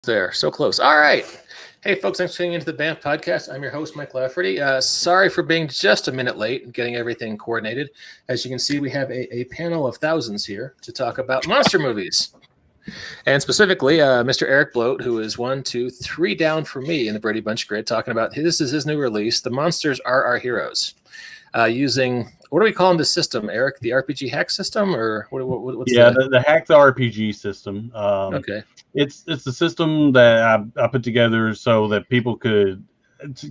There, so close. All right. Hey, folks, thanks for tuning into the BAMF podcast. I'm your host, Mike Lafferty. Sorry for being just a minute late and getting everything coordinated. As you can see, we have a panel of thousands here to talk about monster movies. And specifically, Mr. Eric Bloat, who is 1, 2, 3 down for me in the Brady Bunch grid, talking about this is his new release, The Monsters Are Our Heroes, using, what are we calling this system, Eric? The RPG hack system? Or what's the hacked RPG system. Okay. It's a system that I put together so that people could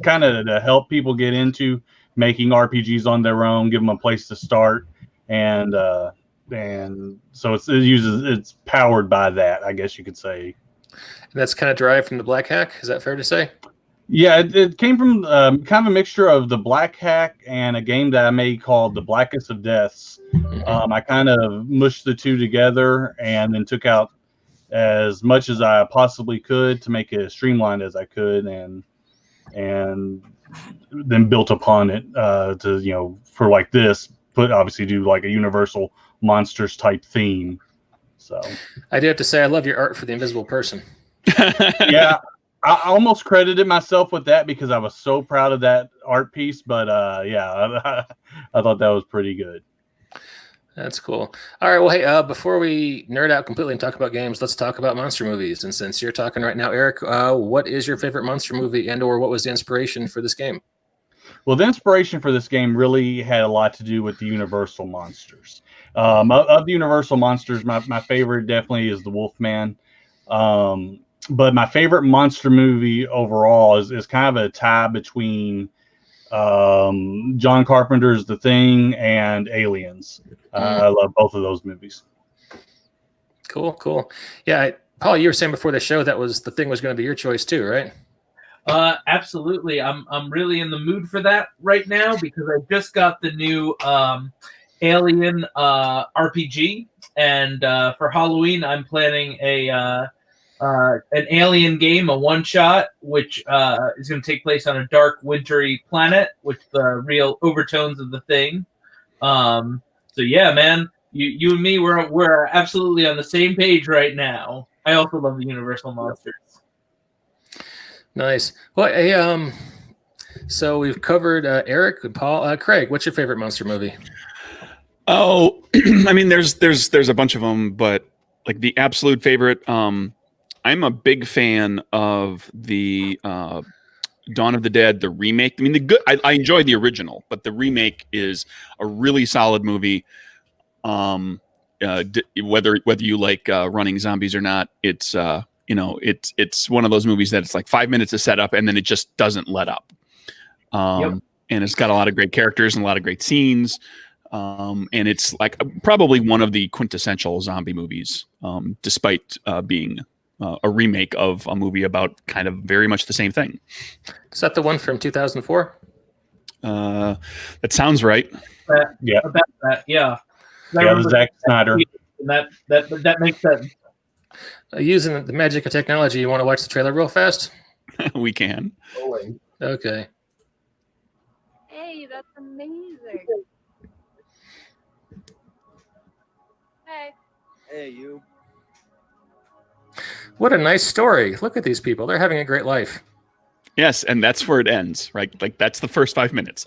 kind of to help people get into making RPGs on their own, give them a place to start, and so it's powered by that, I guess you could say. And that's kind of derived from the Black Hack. Is that fair to say? Yeah, it came from kind of a mixture of the Black Hack and a game that I made called The Blackest of Deaths. I kind of mushed the two together and then took out as much as I possibly could to make it as streamlined as I could, and then built upon it to for like this, obviously do like a Universal Monsters type theme. So I do have to say I love your art for the invisible person. Yeah. I almost credited myself with that because I was so proud of that art piece, but I thought that was pretty good. That's cool. All right, well, hey, before we nerd out completely and talk about games, let's talk about monster movies. And since you're talking right now, Eric, what is your favorite monster movie, and or what was the inspiration for this game? Well, the inspiration for this game really had a lot to do with the Universal monsters. Of the Universal monsters, my favorite definitely is the Wolfman. But my favorite monster movie overall is kind of a tie between John Carpenter's The Thing and Aliens. I love both of those movies. Cool. Yeah, Paul, you were saying before the show that The Thing was going to be your choice too, right? Absolutely. I'm really in the mood for that right now because I just got the new Alien RPG, and for Halloween I'm planning an alien game, a one-shot, which is going to take place on a dark, wintry planet with the real overtones of The Thing. So yeah, man, you and me, we're absolutely on the same page right now. I also love the Universal monsters. Nice. Well, so we've covered Eric and Paul. Craig, what's your favorite monster movie? Oh, I mean, there's a bunch of them, but like the absolute favorite, I'm a big fan of the Dawn of the Dead, the remake. I mean, I enjoy the original, but the remake is a really solid movie. Whether you like running zombies or not, it's it's one of those movies that it's like 5 minutes of setup and then it just doesn't let up. And it's got a lot of great characters and a lot of great scenes. And it's like probably one of the quintessential zombie movies, despite being a remake of a movie about kind of very much the same thing. Is that the one from 2004? That sounds right. Yeah. About that, yeah. Zack Snyder. That makes sense. Using the magic of technology, you want to watch the trailer real fast? We can. Okay. Hey, that's amazing. Hey, you. What a nice story. Look at these people. They're having a great life. Yes, and that's where it ends, right? Like, that's the first 5 minutes.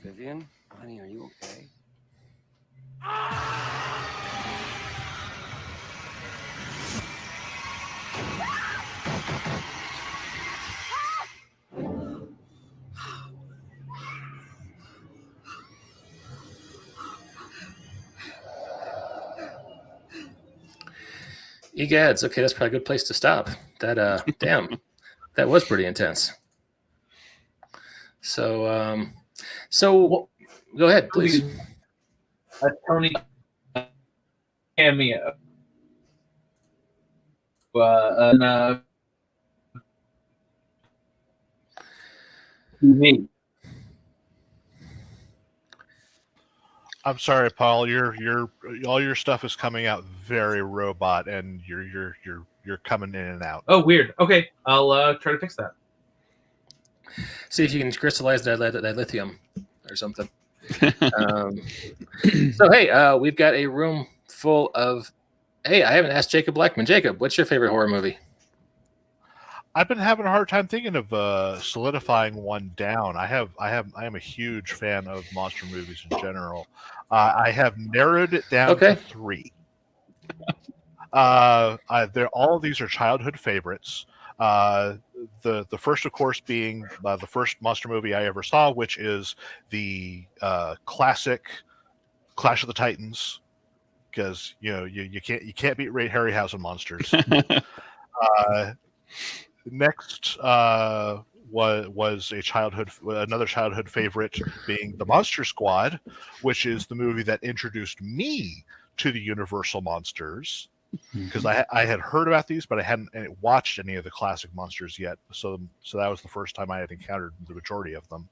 Vivian, honey, are you okay? Egads. Okay, that's probably a good place to stop. That damn, that was pretty intense. So go ahead, please. A Tony cameo. TV. I'm sorry, Paul. All your stuff is coming out very robot, and you're coming in and out. Oh, weird. Okay, I'll try to fix that. See if you can crystallize that lithium or something. So hey, we've got a room full of. Hey, I haven't asked Jacob Blackman. Jacob, what's your favorite horror movie? I've been having a hard time thinking of solidifying one down. I am a huge fan of monster movies in general. I have narrowed it down to 3. All of these are childhood favorites. The first, of course, being the first monster movie I ever saw, which is the classic Clash of the Titans, because you can't beat Ray Harryhausen monsters. Next was another childhood favorite, being the Monster Squad, which is the movie that introduced me to the Universal monsters, because I had heard about these, but I hadn't watched any of the classic monsters yet. So that was the first time I had encountered the majority of them.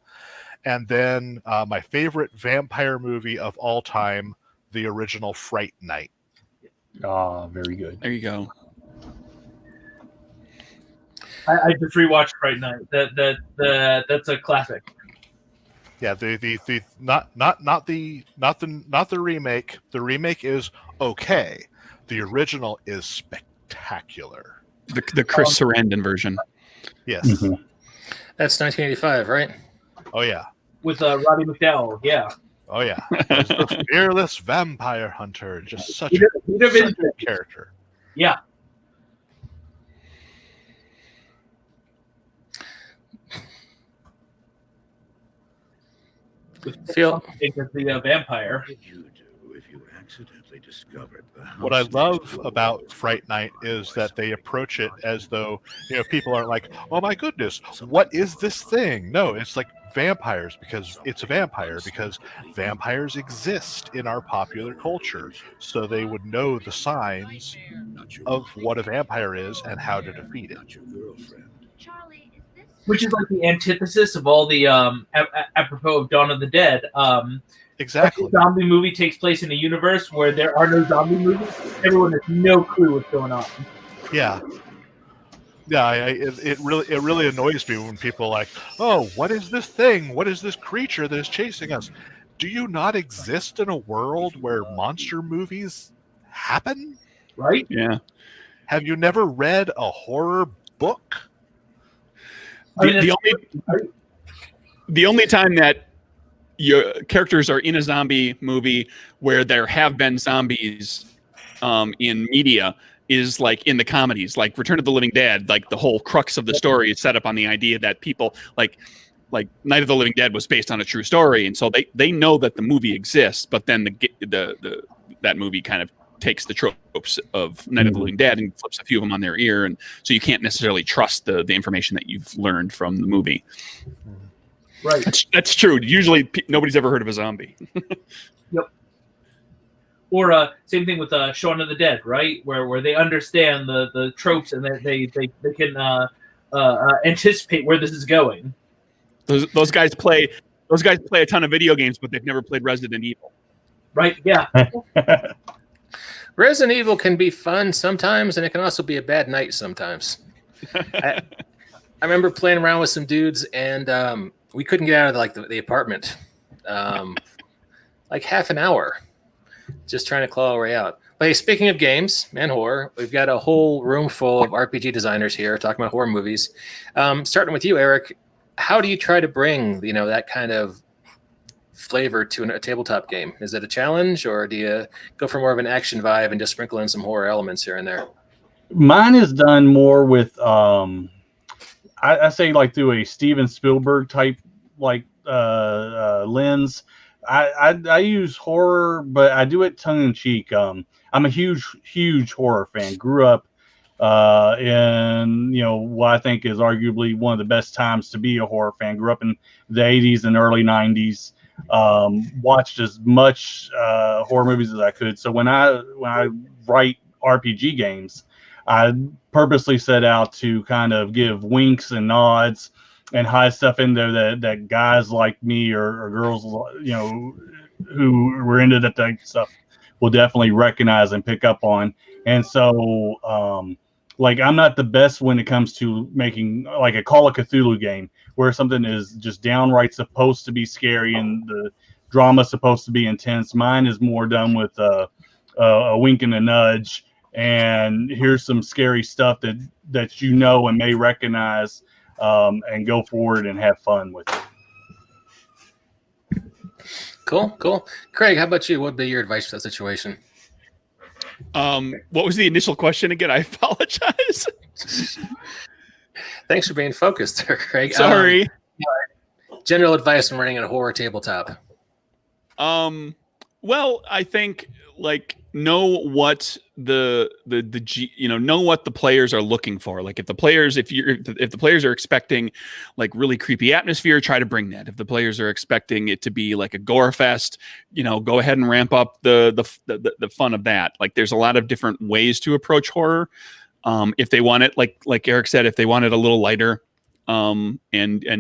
And then my favorite vampire movie of all time, the original Fright Night. Very good. There you go. I just rewatched Fright Night. That's a classic. Yeah, the not the remake. The remake is okay. The original is spectacular. The Chris Sarandon version. Yes. Mm-hmm. That's 1985, right? Oh yeah. With Roddy McDowell. Yeah. Oh yeah. As the fearless vampire hunter, just such He'd have been a character. Yeah. Feel the vampire. What I love about Fright Night is that they approach it as though people aren't like, oh my goodness, what is this thing? No, it's like vampires, because it's a vampire, because vampires exist in our popular culture, so they would know the signs of what a vampire is and how to defeat it. Which is like the antithesis of all the apropos of Dawn of the Dead. Exactly. The zombie movie takes place in a universe where there are no zombie movies. Everyone has no clue what's going on. Yeah. Yeah, it really annoys me when people are like, oh, what is this thing? What is this creature that is chasing us? Do you not exist in a world where monster movies happen? Right? Yeah. Have you never read a horror book? The only time that your characters are in a zombie movie where there have been zombies in media is like in the comedies, like Return of the Living Dead. Like the whole crux of the story is set up on the idea that people like Night of the Living Dead was based on a true story, and so they know that the movie exists, but then that movie kind of takes the tropes of Night of the Living Dead and flips a few of them on their ear, and so you can't necessarily trust the information that you've learned from the movie. Right. That's true. Usually, nobody's ever heard of a zombie. Yep. Or same thing with Shaun of the Dead, right? Where they understand the tropes and they can anticipate where this is going. Those guys play a ton of video games, but they've never played Resident Evil. Right? Yeah. Resident Evil can be fun sometimes, and it can also be a bad night sometimes. I remember playing around with some dudes, and we couldn't get out of the apartment, like half an hour, just trying to claw our way out. But hey, speaking of games and horror, we've got a whole room full of RPG designers here talking about horror movies. Starting with you, Eric, how do you try to bring that kind of flavor to a tabletop game? Is it a challenge, or do you go for more of an action vibe and just sprinkle in some horror elements here and there? Mine is done more with I say like through a Steven Spielberg type lens. I use horror, but I do it tongue in cheek. I'm a huge horror fan. Grew up in what I think is arguably one of the best times to be a horror fan. Grew up in the 80s and early 90s. Watched as much horror movies as I could. So when I write RPG games, I purposely set out to kind of give winks and nods and hide stuff in there that guys like me or girls, who were into that type of stuff will definitely recognize and pick up on. And so, I'm not the best when it comes to making like a Call of Cthulhu game where something is just downright supposed to be scary and the drama supposed to be intense. Mine is more done with a wink and a nudge, and here's some scary stuff that you know and may recognize, and go forward and have fun with it. Cool. Craig, how about you? What would be your advice for that situation? What was the initial question again? I apologize. Thanks for being focused there, Craig. Sorry. General advice when running a horror tabletop. Well, I think know what know what the players are looking for. Like if the players are expecting like really creepy atmosphere, try to bring that. If the players are expecting it to be like a gore fest, go ahead and ramp up the fun of that. Like there's a lot of different ways to approach horror. If they want it, like Eric said, if they want it a little lighter, and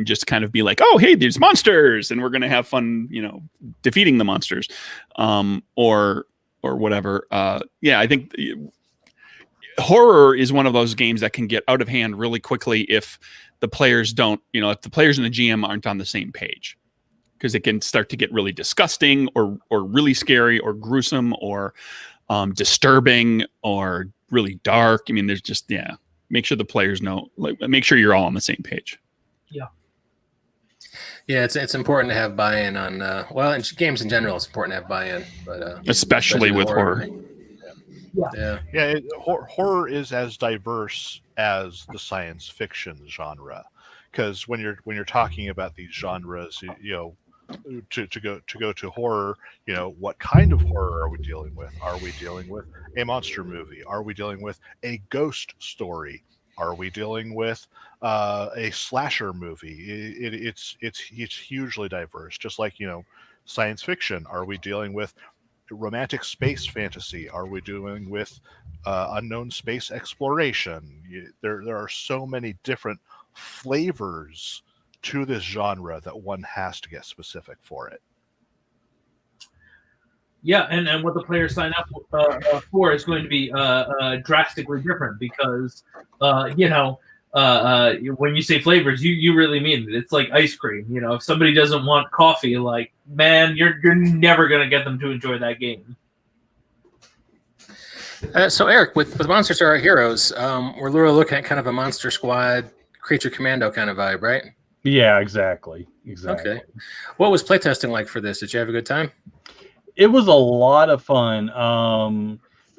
just kind of be like, oh, hey, there's monsters, and we're gonna have fun, defeating the monsters, or whatever. I think horror is one of those games that can get out of hand really quickly if the players don't, if the players and the GM aren't on the same page, because it can start to get really disgusting or really scary or gruesome or disturbing or really dark. I mean, there's just make sure the players know, make sure you're all on the same page. Yeah, it's important to have buy-in on. In games in general, it's important to have buy-in, but especially with horror. Horror is as diverse as the science fiction genre, because when you're talking about these genres, to go to horror, what kind of horror are we dealing with? Are we dealing with a monster movie? Are we dealing with a ghost story? Are we dealing with a slasher movie? It's hugely diverse. Just like science fiction. Are we dealing with romantic space fantasy? Are we dealing with unknown space exploration? There are so many different flavors to this genre that one has to get specific for it. Yeah, and what the players sign up for is going to be drastically different because, when you say flavors, you really mean it. It's like ice cream. If somebody doesn't want coffee, man, you're never going to get them to enjoy that game. So Eric, with Monsters Are Our Heroes, we're literally looking at kind of a Monster Squad, Creature Commando kind of vibe, right? Yeah, exactly. Okay. What was playtesting like for this? Did you have a good time? It was a lot of fun.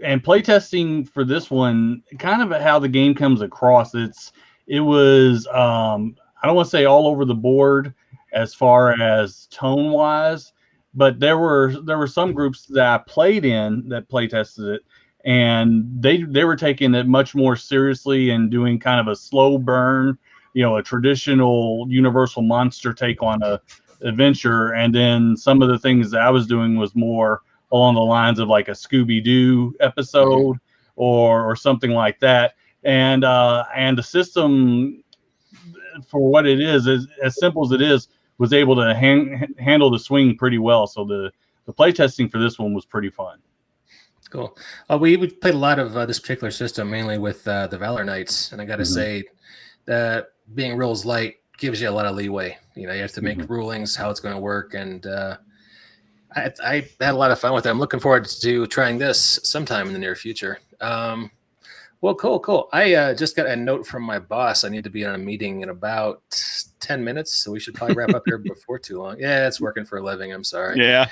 And playtesting for this one, kind of how the game comes across. It was I don't want to say all over the board as far as tone wise, but there were some groups that I played in that playtested it, and they were taking it much more seriously and doing kind of a slow burn, a traditional Universal monster take on a adventure. And then some of the things that I was doing was more along the lines of like a Scooby-Doo episode or something like that. And the system, for what it is, as simple as it is, was able to handle the swing pretty well. So the playtesting for this one was pretty fun. Cool. We played a lot of this particular system, mainly with the Valor Knights. And I got to say that being rules light gives you a lot of leeway. You have to make rulings, how it's going to work. And I had a lot of fun with it. I'm looking forward to trying this sometime in the near future. Well, cool. I just got a note from my boss. I need to be on a meeting in about 10 minutes. So we should probably wrap up here before too long. Yeah, it's working for a living. I'm sorry. Yeah.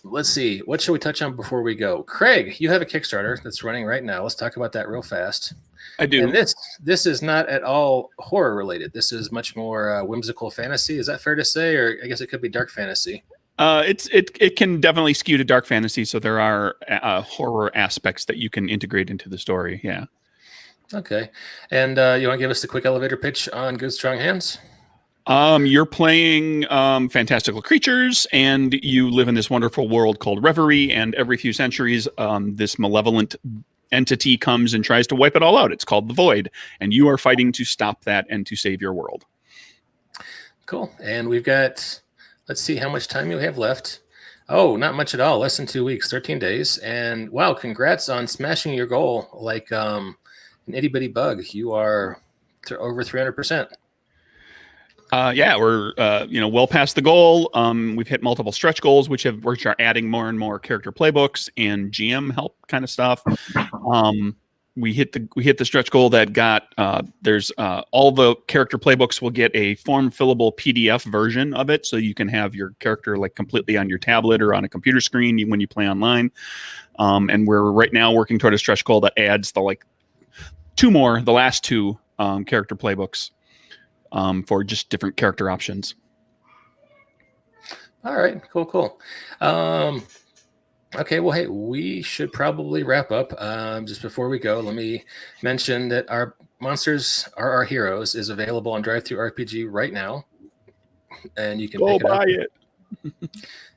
Let's see. What should we touch on before we go? Craig, you have a Kickstarter that's running right now. Let's talk about that real fast. I do. And this is not at all horror related. This is much more whimsical fantasy. Is that fair to say? Or I guess it could be dark fantasy. It can definitely skew to dark fantasy. So there are horror aspects that you can integrate into the story. Yeah. Okay. And you want to give us the quick elevator pitch on Good Strong Hands? You're playing fantastical creatures, and you live in this wonderful world called Reverie. And every few centuries, this malevolent entity comes and tries to wipe it all out. It's called the Void, and you are fighting to stop that and to save your world. Cool. And we've got, let's see how much time you have left. Oh, not much at all. Less than 2 weeks, 13 days. And wow, congrats on smashing your goal. an itty bitty bug. You are over 300%. Yeah, we're well past the goal. We've hit multiple stretch goals, which are adding more and more character playbooks and GM help kind of stuff. We hit the stretch goal that got there's all the character playbooks will get a form fillable PDF version of it, so you can have your character like completely on your tablet or on a computer screen when you play online. And we're right now working toward a stretch goal that adds the last two character playbooks for just different character options. All right, cool. Okay, well, hey, we should probably wrap up. Just before we go, let me mention that our Monsters Are Our Heroes is available on Drive-Thru RPG right now, and you can Go pick it up. buy it.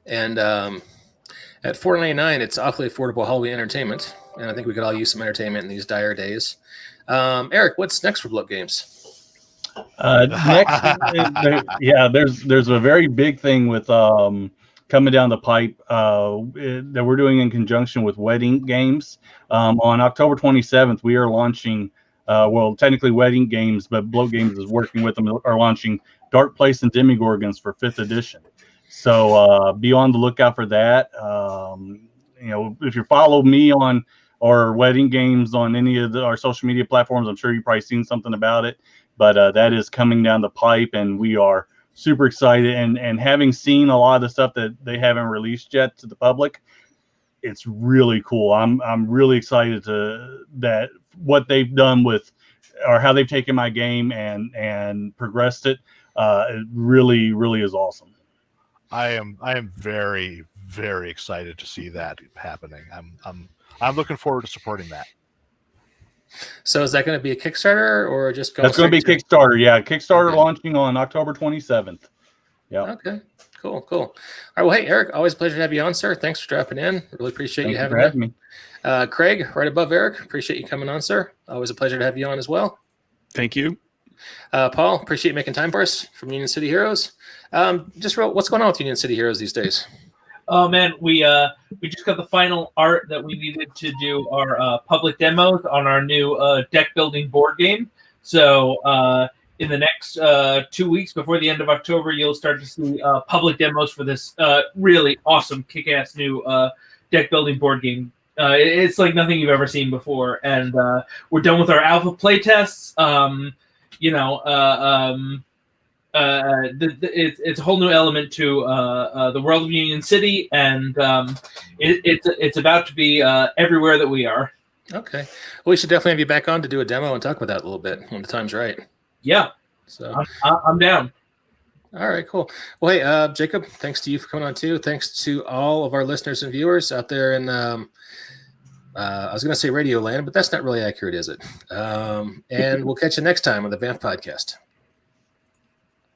And at $4.99, it's awfully affordable Halloween entertainment, and I think we could all use some entertainment in these dire days. Eric, what's next for Bloat Games? Next, there's a very big thing with coming down the pipe that we're doing in conjunction with Wedding Games. On October 27th, we are launching, technically Wedding Games, but Bloat Games is working with them, are launching Dark Place and Demigorgons for 5th edition. So be on the lookout for that. If you follow me on or Wedding Games on any of our social media platforms, I'm sure you've probably seen something about it. But that is coming down the pipe, and we are super excited. And having seen a lot of the stuff that they haven't released yet to the public, it's really cool. I'm really excited that what they've done with, or how they've taken my game and progressed it. It really, really is awesome. I am very, very excited to see that happening. I'm looking forward to supporting that. So is that going to be a Kickstarter or just go? That's going to be Kickstarter. Yeah, Kickstarter launching on October 27th. Yeah. Okay. Cool. All right. Well, hey, Eric, always a pleasure to have you on, sir. Thanks for dropping in. Really appreciate you having me. Craig, right above Eric, appreciate you coming on, sir. Always a pleasure to have you on as well. Thank you. Paul, appreciate you making time for us from Union City Heroes. What's going on with Union City Heroes these days? Oh man, we just got the final art that we needed to do our public demos on our new deck building board game. So in the next 2 weeks before the end of October, you'll start to see public demos for this really awesome, kick-ass new deck building board game. It's like nothing you've ever seen before, and we're done with our alpha play tests. It's a whole new element to the world of Union City, and it's about to be everywhere that we are. Okay, well, we should definitely have you back on to do a demo and talk about that a little bit when the time's right. Yeah, so I'm down. All right, cool. Well, hey, Jacob, thanks to you for coming on too. Thanks to all of our listeners and viewers out there in I was going to say Radio Land, but that's not really accurate, is it? And we'll catch you next time on the BAMF podcast.